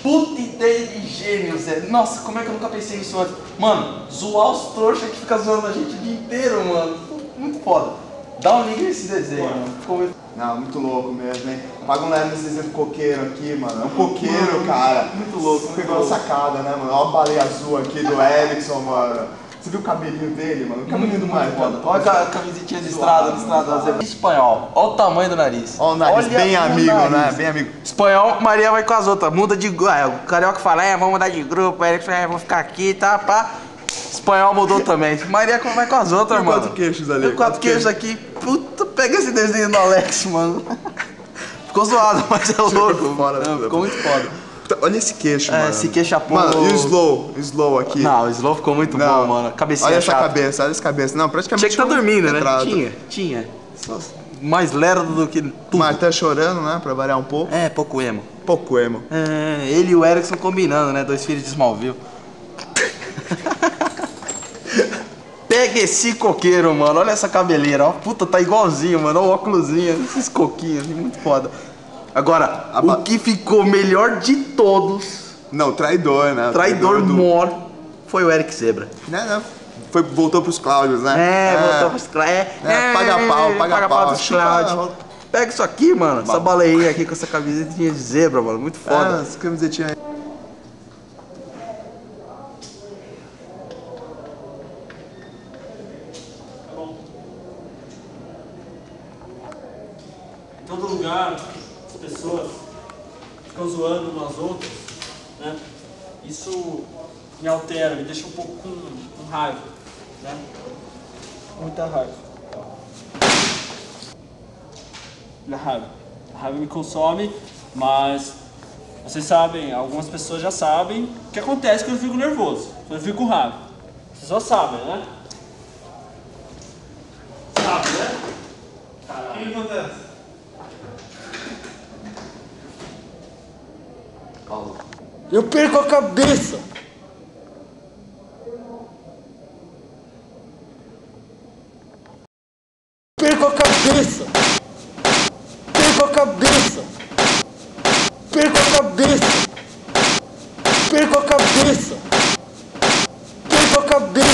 Puta ideia de gênio, Zé. Nossa, como é que eu nunca pensei nisso antes? Mano, zoar os trouxas que ficam zoando a gente o dia inteiro, mano. Muito foda. Dá um link nesse desenho, mano. Ficou muito... Não, muito louco mesmo, hein? Paga um leve nesse desenho do coqueiro aqui, mano. É um coqueiro, mano, cara. Muito louco. Pegou uma sacada, né, mano? Olha a baleia azul aqui do Erickson, mano. Você viu o cabelinho dele, mano? O cabelinho do Mario. Olha a camisetinha de estrada, Espanhol. Olha o tamanho do nariz. Olha o nariz, bem amigo, né? Bem amigo. Espanhol, Maria vai com as outras. Muda de... o carioca fala, vamos mudar de grupo. Aí ele fala, vou ficar aqui, tá, pá. Espanhol mudou também. Maria vai com as outras, mano. Quatro queixos ali. Tem quatro queixos aqui. Puta, pega esse desenho do Alex, mano. Ficou zoado, mas é louco. Ficou muito foda. Olha esse queixo, mano. Esse queixo Mano, e o slow aqui? Não, o slow ficou muito bom, mano. Cabecinha olha essa chata. cabeça, olha essa cabeça. Não, praticamente tinha que tá dormindo, né? retrato. Tinha. Mais lerdo do que tudo. Mas tá chorando, né? Pra variar um pouco. É, pouco emo. Pouco emo. É, ele e o Erickson combinando, né? 2 filhos de Smallville. Pega esse coqueiro, mano. Olha essa cabeleira, ó. Puta, tá igualzinho, mano. Olha o óculosinho, esses coquinhos, muito foda. Agora, o que ficou melhor de todos... Não, traidor, né? Traidor mor foi o Eric Zebra. Não. Voltou pros Cláudios, né? Voltou pros Cláudios. Paga pau pros Cláudios. Pega isso aqui, mano. Essa baleinha aqui com essa camisetinha de zebra, mano. Muito foda. Essa camisetinha aí. Em todo lugar, as pessoas ficam zoando umas outras, né? Isso me altera, me deixa um pouco com raiva, né? Muita raiva. A raiva me consome, mas vocês sabem, algumas pessoas já sabem o que acontece quando eu fico nervoso, quando eu fico com raiva. Vocês só sabem, né? Sabe, né? O que acontece? Eu perco a cabeça. Perco a cabeça. Perco a cabeça. Perco a cabeça. Perco a cabeça. Perco a cabeça.